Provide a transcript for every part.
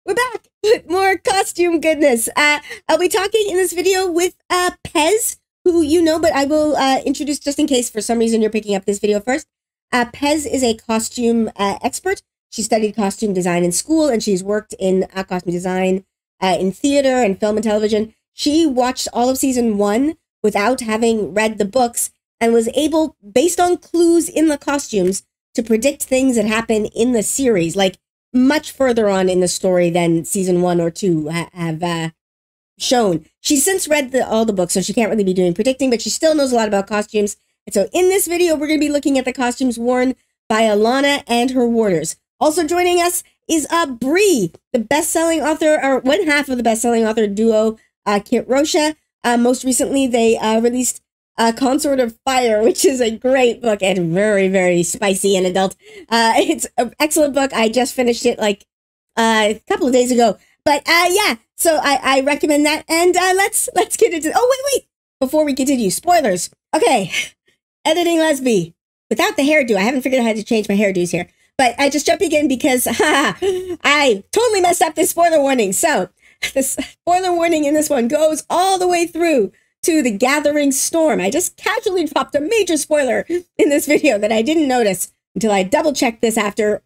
We're back with more costume goodness. I'll be talking in this video with Pez, who you know, but I will introduce just in case for some reason you're picking up this video first. Pez is a costume expert. She studied costume design in school, and she's worked in costume design in theater and film and television. She watched all of season 1 without having read the books and was able, based on clues in the costumes, to predict things that happen in the series, like much further on in the story than season 1 or 2 have shown. She's since read all the books, so she can't really be doing predicting, but she still knows a lot about costumes. And so in this video, we're going to be looking at the costumes worn by Alanna and her warders. Also joining us is Bree, the best-selling author, or one half of the best-selling author duo, Kit Rocha. Most recently, they released Consort of Fire, which is a great book and very, very spicy and adult. It's an excellent book. I just finished it like a couple of days ago. But yeah, so I recommend that. And let's get into. Oh wait, before we continue, spoilers. Okay, editing Lesby without the hairdo. I haven't figured out how to change my hairdos here. But I just jumping in because I totally messed up this spoiler warning. So the spoiler warning in this one goes all the way through to the Gathering Storm. I just casually dropped a major spoiler in this video that I didn't notice until I double-checked this after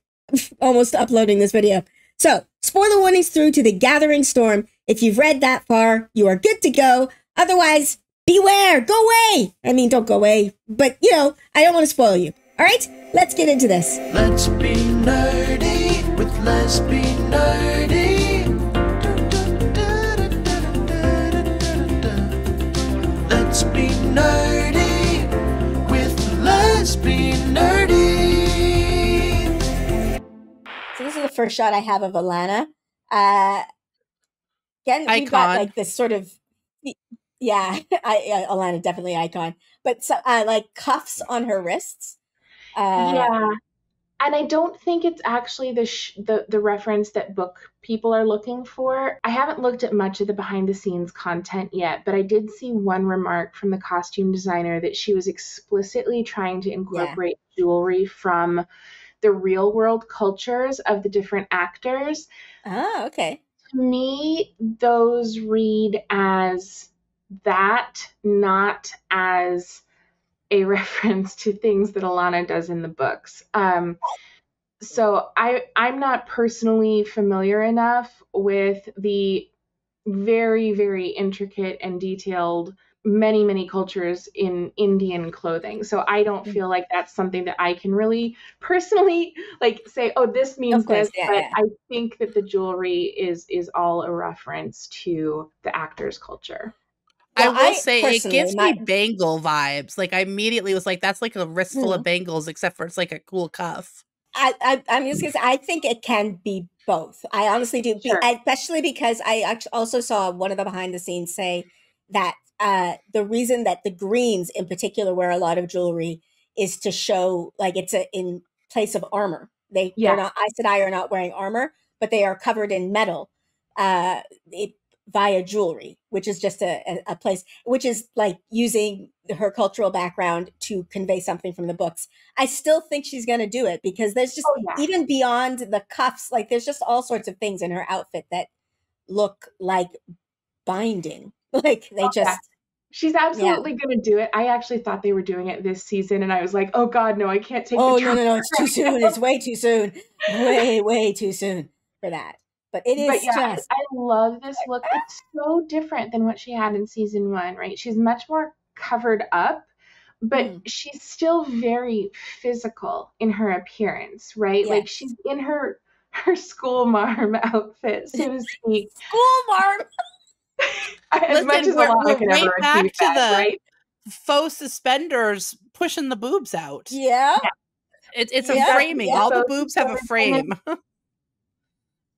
almost uploading this video. So, spoiler warnings through to the Gathering Storm. If you've read that far, you are good to go. Otherwise, beware, go away. I mean, don't go away, but you know, I don't want to spoil you. All right, let's get into this. Let's be nerdy with Let's Be Nerdy. Let's be nerdy with Let's Be Nerdy. So this is the first shot I have of Alanna. Again, we've got like this sort of, yeah, Alanna definitely icon, but so, like cuffs on her wrists. Yeah, and I don't think it's actually the reference that book people are looking for. I haven't looked at much of the behind the scenes content yet, but I did see one remark from the costume designer that she was explicitly trying to incorporate jewelry from the real world cultures of the different actors. Oh, okay. To me, those read as that, not as a reference to things that Alanna does in the books. So I'm not personally familiar enough with the very, very intricate and detailed many cultures in Indian clothing. So I don't feel like that's something that I can really personally like say, oh, this means this. But I think that the jewelry is all a reference to the actor's culture. Well, I will say it gives me bangle vibes. Like I immediately was like, that's like a wrist full of bangles, except for it's like a cool cuff. I'm just gonna say, I think it can be both. I honestly do, especially because I also saw one of the behind the scenes say that the reason that the Greens in particular wear a lot of jewelry is to show like it's in place of armor. They're not, Aes Sedai are not wearing armor, but they are covered in metal. Via jewelry, which is just a place, which is like using her cultural background to convey something from the books. I still think she's going to do it because there's just, even beyond the cuffs, like there's just all sorts of things in her outfit that look like binding. Like they She's absolutely going to do it. I actually thought they were doing it this season, and I was like, oh God, no, I can't take no, it's too soon. It's way too soon. Way too soon for that. But it is just... I love this look. It's so different than what she had in season 1, right? She's much more covered up, but she's still very physical in her appearance, right? Yes. Like she's in her school marm outfit, so to speak. School marm! As much as Alanna can ever back achieve to that, right? Faux suspenders pushing the boobs out. Yeah. It's a framing. Yeah. All the boobs have a frame.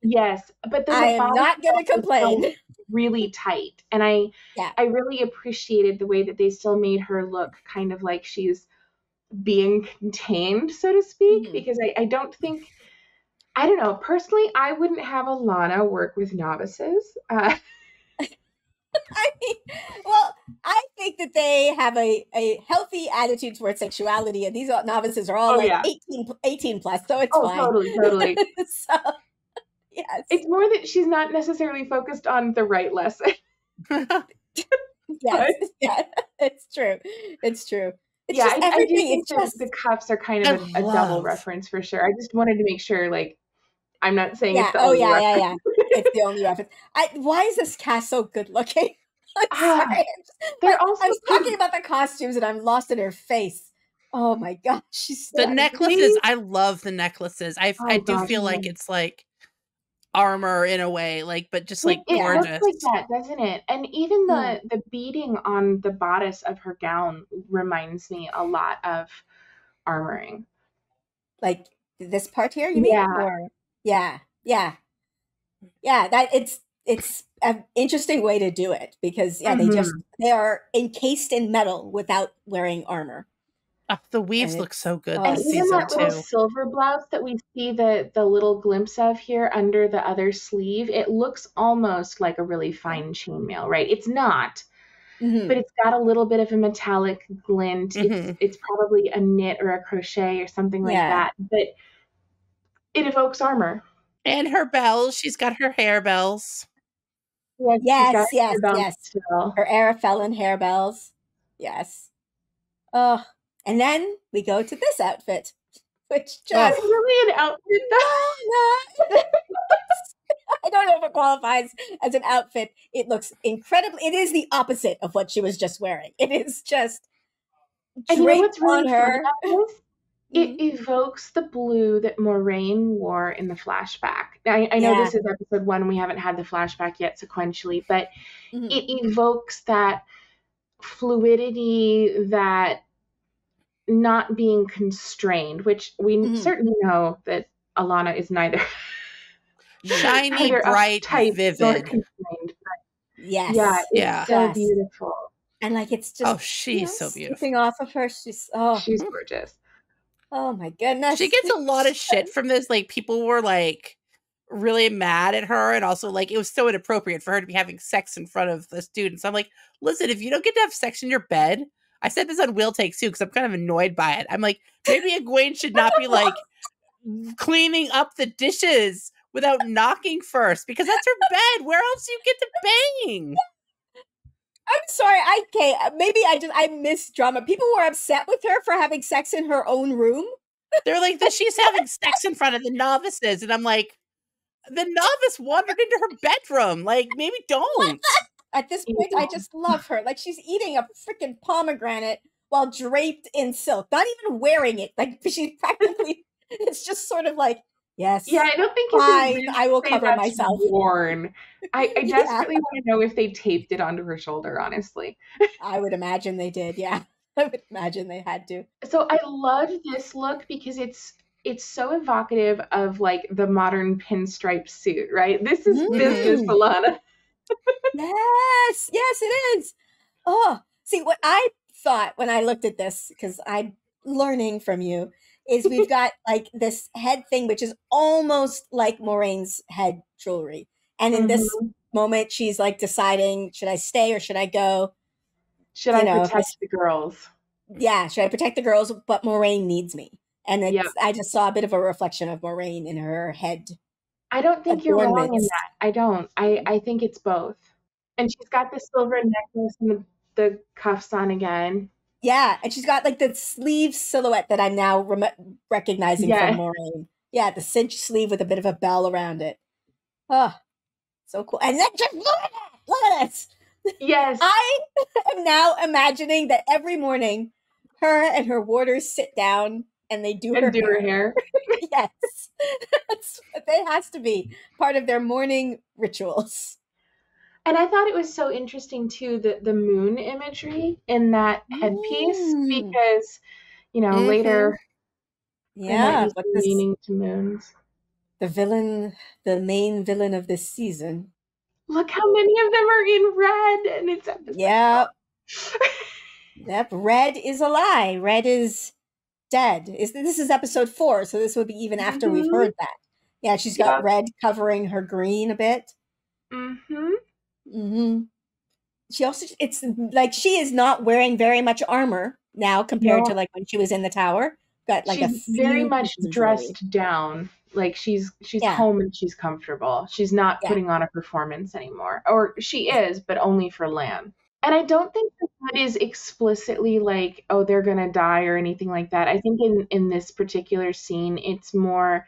Yes, but I am not going to complain. Really tight, and I really appreciated the way that they still made her look kind of like she's being contained, so to speak. Because I don't think, I don't know, personally, I wouldn't have Alanna work with novices. I mean, well, I think that they have a healthy attitude towards sexuality, and these novices are all 18 plus, so it's fine. Totally. So. Yes. It's more that she's not necessarily focused on the right lesson. Yes, yeah, it's true. It's true. It's just I do everything. think It's just the cuffs are kind of a double reference for sure. I just wanted to make sure, like, I'm not saying it's the only reference. yeah. It's the only reference. Why is this cast so good looking? I'm sorry. They're also I was talking about the costumes and I'm lost in her face. Oh my gosh, she's the necklaces. I love the necklaces. I do feel like it's like armor in a way, like, but just like gorgeous. It looks like that, doesn't it? And even the beading on the bodice of her gown reminds me a lot of armoring. Like this part here, you mean? Or yeah. That it's an interesting way to do it because they are encased in metal without wearing armor. The weaves look so good and this even season that little too. silver blouse that we see the little glimpse of here under the other sleeve, it looks almost like a really fine chainmail, right? It's not, but it's got a little bit of a metallic glint. It's probably a knit or a crochet or something like that, but it evokes armor. And her bells. She's got her hair bells. Yes. Her Arafellin hair bells. Yes. Oh, and then we go to this outfit, which just really an outfit though. I don't know if it qualifies as an outfit. It looks incredibly. It is the opposite of what she was just wearing. It is just draped on her. It evokes the blue that Moraine wore in the flashback. I know this is episode 1. We haven't had the flashback yet sequentially, but it evokes that fluidity, that not being constrained, which we certainly know that Alanna is neither shiny, bright, vivid. It's so beautiful. And like it's just she's so beautiful. Off of her, she's gorgeous. Oh my goodness. She gets a lot of shit from this. Like, people were like really mad at her, and also like it was so inappropriate for her to be having sex in front of the students. I'm like, listen, if you don't get to have sex in your bed, I said this on Will Takes Two because I'm kind of annoyed by it. I'm like, maybe Egwene should not be like cleaning up the dishes without knocking first, because that's her bed. Where else do you get to bang? I'm sorry. Maybe I miss drama. People were upset with her for having sex in her own room. They're like, that she's having sex in front of the novices, and I'm like, the novice wandered into her bedroom. Like, maybe don't. At this point, I just love her. Like, she's eating a freaking pomegranate while draped in silk, not even wearing it. Like, she's practically. It's just sort of like, yes. Yeah, I don't think I will cover myself. Worn. I desperately want to know if they taped it onto her shoulder, honestly. I would imagine they did, yeah. I would imagine they had to. So I love this look because it's so evocative of like the modern pinstripe suit, right? This is business, Alanna. Yes, it is. Oh, see, what I thought when I looked at this, because I'm learning from you, is we've got like this head thing, which is almost like Moraine's head jewelry. And in this moment, she's like deciding, should I stay or should I go? Should I protect the girls? Yeah, should I protect the girls? But Moraine needs me. And I just saw a bit of a reflection of Moraine in her head. I don't think you're wrong in that. I don't. I think it's both. And she's got the silver necklace and the cuffs on again. Yeah, and she's got like the sleeve silhouette that I'm now recognizing from Moraine. Yeah, the cinched sleeve with a bit of a bell around it. Oh, so cool. And then just look at this. Yes. I am now imagining that every morning her and her warders sit down and they do her hair. Yes. That has to be part of their morning rituals. And I thought it was so interesting too, the moon imagery in that headpiece, because later what's the meaning to moons. The main villain of this season. Look how many of them are in red, and it's Yep, red is a lie. Red is dead. This is episode 4, so this would be even after we've heard that. Yeah, she's got red covering her green a bit. She also, it's like she is not wearing very much armor now compared to like when she was in the tower. Got like she's very much dressed down Like she's Yeah. home and she's comfortable. She's not Yeah. putting on a performance anymore. Or she is, but only for Lan. And I don't think that is explicitly like, oh, they're gonna die or anything like that. I think in this particular scene, it's more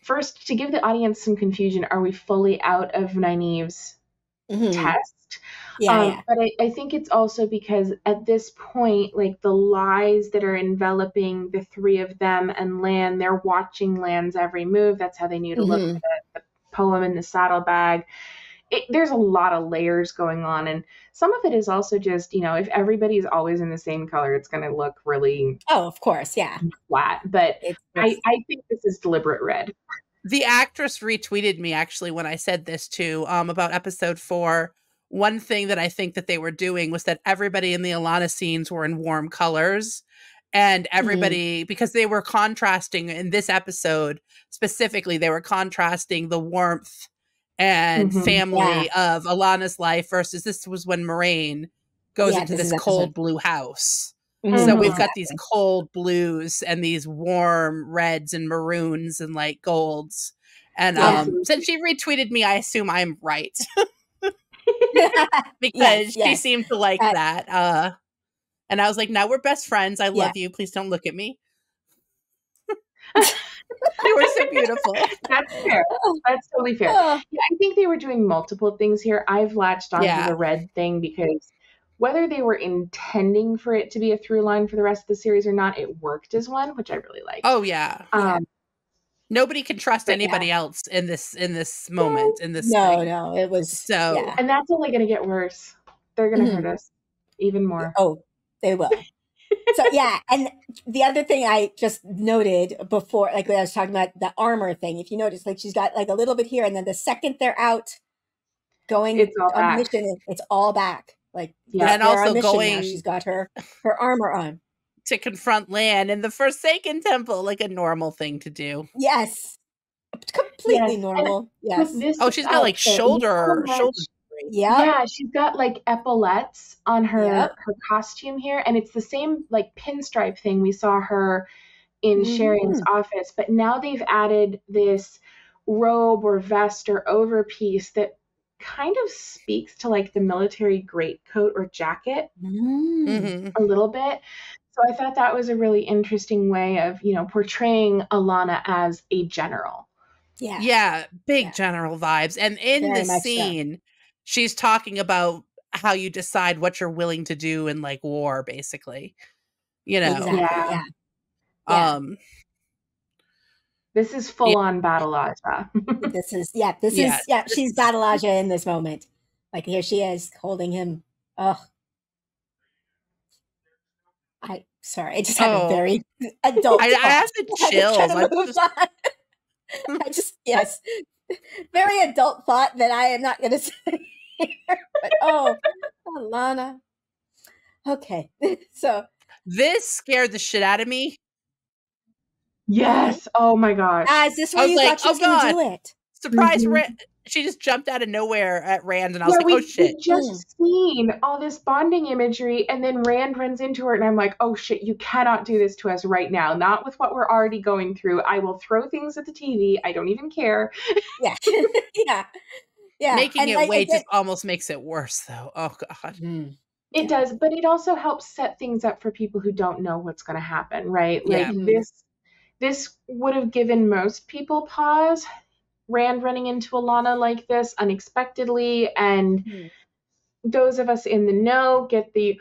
first to give the audience some confusion. Are we fully out of Nynaeve's test? Yeah. But I think it's also because at this point, like the lies that are enveloping the three of them and Lan, they're watching Lan's every move. That's how they knew to look for the poem in the saddlebag. There's a lot of layers going on, and some of it is also just, you know, if everybody's always in the same color, it's going to look really of course, yeah, flat. But I think this is deliberate red. The actress retweeted me actually when I said this too, about episode 4. One thing that I think that they were doing was that everybody in the Alanna scenes were in warm colors, and everybody, because they were contrasting in this episode specifically, they were contrasting the warmth and family of Alanna's life versus this was when Moraine goes into this cold blue house. So we've got these cold blues and these warm reds and maroons and like golds. And since she retweeted me, I assume I'm right. Because she seemed to like that. And I was like, now we're best friends. I love you. Please don't look at me. You were so beautiful. That's fair. That's totally fair. Yeah, I think they were doing multiple things here. I've latched onto the red thing because whether they were intending for it to be a through line for the rest of the series or not, it worked as one, which I really liked. Oh yeah. Nobody can trust anybody else in this moment. In this thing. No, it was so, and that's only going to get worse. They're going to hurt us even more. Oh, they will. So yeah, and the other thing I just noted before, like when I was talking about the armor thing, if you notice, like she's got like a little bit here, and then the second they're out going on mission, it's all back. Like and also going, now. She's got her armor on to confront Lan in the Forsaken Temple, like a normal thing to do. Yes, completely normal. Yes. She's got like shoulder. Yeah, she's got like epaulets on her costume here, and it's the same like pinstripe thing we saw her in Sherian's office, but now they've added this robe or vest or overpiece that kind of speaks to like the military greatcoat or jacket a little bit. So I thought that was a really interesting way of, you know, portraying Alanna as a general. Yeah, big general vibes. And in this scene, she's talking about how you decide what you're willing to do in like war, basically. You know. Exactly. This is full on battle Aja. This is she's battle Aja in this moment. Like here she is holding him. Oh. I just had a very adult. I have to chill. I just very adult thought that I am not going to say here. But Alanna. Okay, so this scared the shit out of me. Yes. Oh my gosh. Is this where you thought she was going to do it? Surprise! She just jumped out of nowhere at Rand, and I was like, "Oh shit!" We just seen all this bonding imagery, and then Rand runs into her, and I'm like, "Oh shit! You cannot do this to us right now. Not with what we're already going through. I will throw things at the TV. I don't even care." Yeah, yeah. Making it wait just almost makes it worse, though. Oh god. It does, but it also helps set things up for people who don't know what's going to happen, right? Like this would have given most people pause. Rand running into Alanna like this unexpectedly, and those of us in the know get the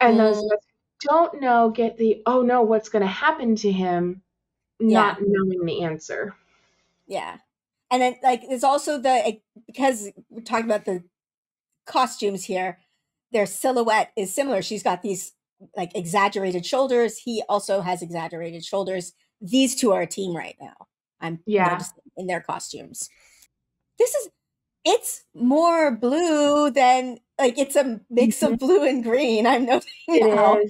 and those of us who don't know get the oh no, what's going to happen to him, not knowing the answer. Yeah. And then like there's also because we're talking about the costumes here, their silhouette is similar. She's got these like exaggerated shoulders. He also has exaggerated shoulders. These two are a team right now. I'm noticing in their costumes. It's more blue than like it's a mix of blue and green. I'm noticing now.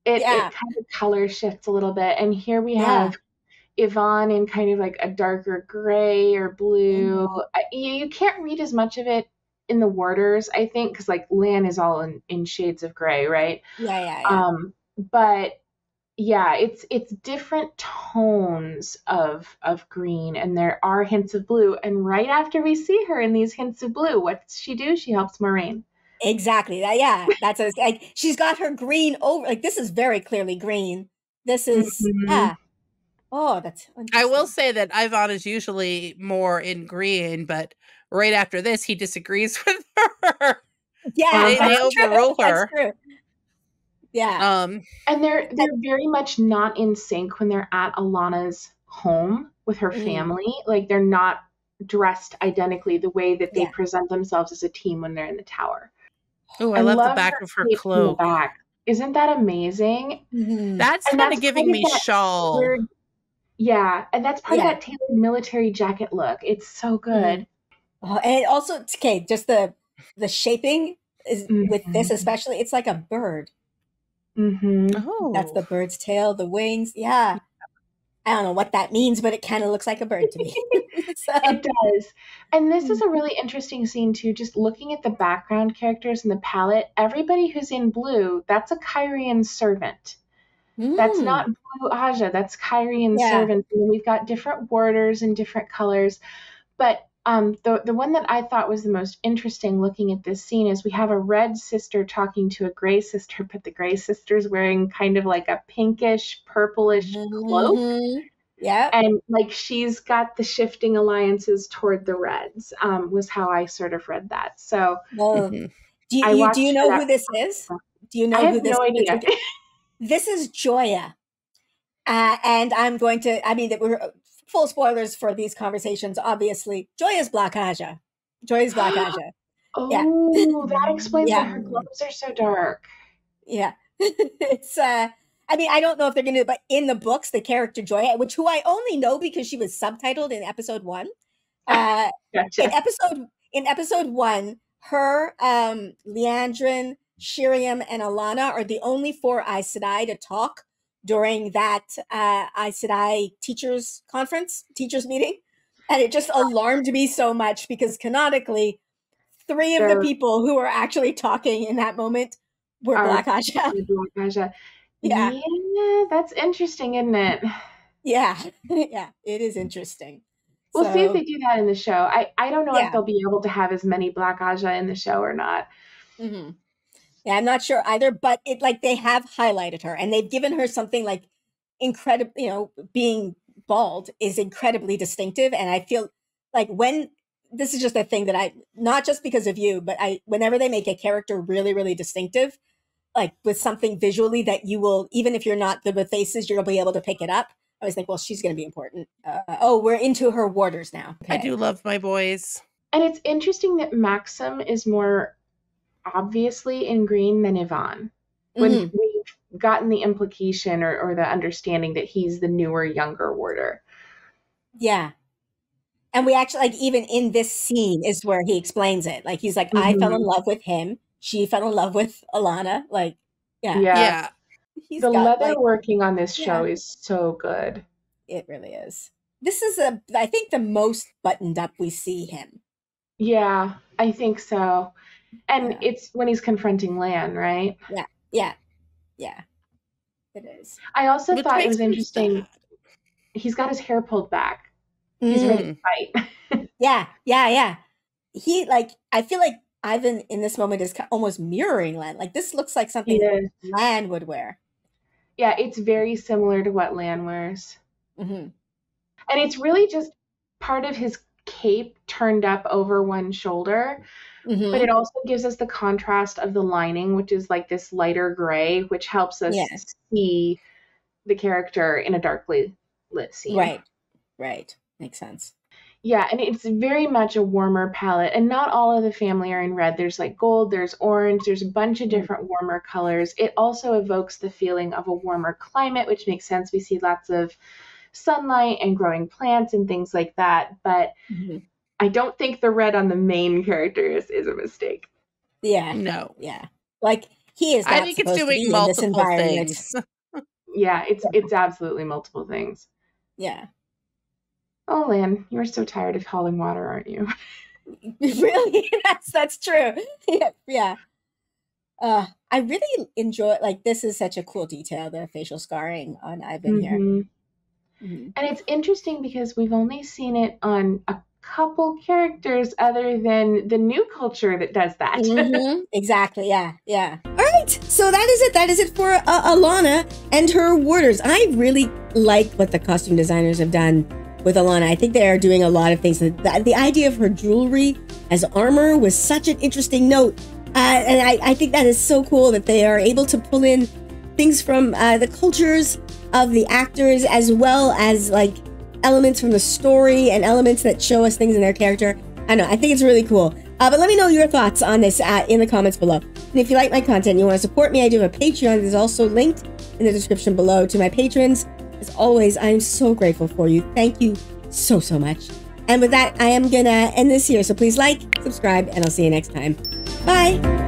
It kind of color shifts a little bit. And here we have Yvonne in kind of like a darker gray or blue. You can't read as much of it in the Warders, I think, because like Lan is all in shades of gray, right? Yeah. But yeah, it's different tones of green, and there are hints of blue. And right after we see her in these hints of blue, what does she do? She helps Moraine. Exactly. Yeah, that's like she's got her green over. Like this is very clearly green. This is Mhm. Oh, that's I will interesting. say that Ivan is usually more in green, but right after this, he disagrees with her. Yeah, Uh-huh. They that's true. overrule That's her. true. Yeah. And they're very much not in sync when they're at Alanna's home with her family. Like they're not dressed identically the way that they Yeah. present themselves as a team when they're in the tower. Oh, I love the back her of her cape in the cloak. back. Isn't that amazing? Mhm. That's And kind that's of giving part of me that shawl. weird, yeah, and that's part of Yeah. that tailored military jacket look. It's so good. Oh, and also, okay, just the shaping is with this especially. It's like a bird. Mm-hmm. That's the Oh. bird's tail, the wings. Yeah. I don't know what that means, but it kind of looks like a bird to me. So, It does. And this is a really interesting scene too, just looking at the background characters and the palette. Everybody who's in blue, that's a Kyrian servant. That's not blue Aja, that's Kyrian Yeah. servant. And we've got different warders and different colors. But the one that I thought was the most interesting looking at this scene is we have a red sister talking to a gray sister, but the gray sister's wearing kind of like a pinkish, purplish cloak. Yeah. And like she's got the shifting alliances toward the Reds, was how I sort of read that. So Well, Mhm. do I you watched know for who that. this is? Do you I know who have this no is? idea. This is Joya. And I'm going to, I mean, that we're full spoilers for these conversations, obviously. Joya's Black Aja. Joya's Black Aja. Yeah. Oh, that explains why Yeah. her gloves are so dark. Yeah. It's, I mean, I don't know if they're going to, but in the books, the character Joya, who I only know because she was subtitled in episode 1. Gotcha. In episode 1, her, Leandrin, Shiriam, and Alanna are the only 4 Aes Sedai to talk during that Aes Sedai teachers meeting. And it just alarmed me so much because canonically, 3 of the They're people who were actually talking in that moment were Black Aja. Black Aja. Yeah. Yeah, that's interesting, isn't it? Yeah. Yeah, it is interesting. We'll see if So, they do that in the show. I don't know if yeah. they'll be able to have as many Black Aja in the show or not. Yeah, I'm not sure either, but it like they have highlighted her and they've given her something like incredible, you know, being bald is incredibly distinctive. And I feel like when this is just a thing that I, not just because of you, but whenever they make a character really, really distinctive, like with something visually that you will, even if you're not good with faces, you'll be able to pick it up. I was like, well, she's going to be important. Oh, we're into her warders now. Okay. I do love my boys. And it's interesting that Maxim is more obviously in green than Yvonne. When we've gotten the implication or the understanding that he's the newer, younger warder. Yeah. And we actually, like, even in this scene is where he explains it. Like, he's like, I fell in love with him. She fell in love with Alanna. Like, yeah. Yeah. He's the got, leather like, working on this show is so good. it really is. This is I think the most buttoned up we see him. Yeah, I think so. And it's when he's confronting Lan, right? Yeah. It is. I also Which thought it makes was me interesting. sad. He's got his hair pulled back. He's ready to fight. Yeah. He, like, I feel like Ivan in this moment is almost mirroring Lan. Like, this looks like something Lan would wear. Yeah, it's very similar to what Lan wears. And it's really just part of his cape turned up over one shoulder. But it also gives us the contrast of the lining, which is like this lighter gray, which helps us see the character in a darkly lit scene. Right. Makes sense. Yeah, and it's very much a warmer palette. And not all of the family are in red. There's like gold, there's orange, there's a bunch of different warmer colors. It also evokes the feeling of a warmer climate, which makes sense. We see lots of sunlight and growing plants and things like that. But I don't think the red on the main characters is a mistake. Yeah. No. Yeah. Like, he is not I think it's supposed to doing be in this multiple environment. things. Yeah, it's absolutely multiple things. Yeah. Oh, Lan, you're so tired of hauling water, aren't you? Really? That's true. Yeah. I really enjoy, like, this is such a cool detail, the facial scarring on Ivan here. And it's interesting because we've only seen it on a couple characters other than the new culture that does that. Exactly, yeah. All right, so that is it. That is it for Alanna and her warders. I really like what the costume designers have done with Alanna. I think they are doing a lot of things. The idea of her jewelry as armor was such an interesting note. And I think that is so cool that they are able to pull in things from the cultures of the actors, as well as like elements from the story and elements that show us things in their character. I don't know, I think it's really cool. But let me know your thoughts on this in the comments below. And if you like my content and you want to support me, I do have a Patreon that is also linked in the description below to my patrons. As always, I am so grateful for you. Thank you so much. And with that, I am gonna end this here. So please like, subscribe, and I'll see you next time. Bye.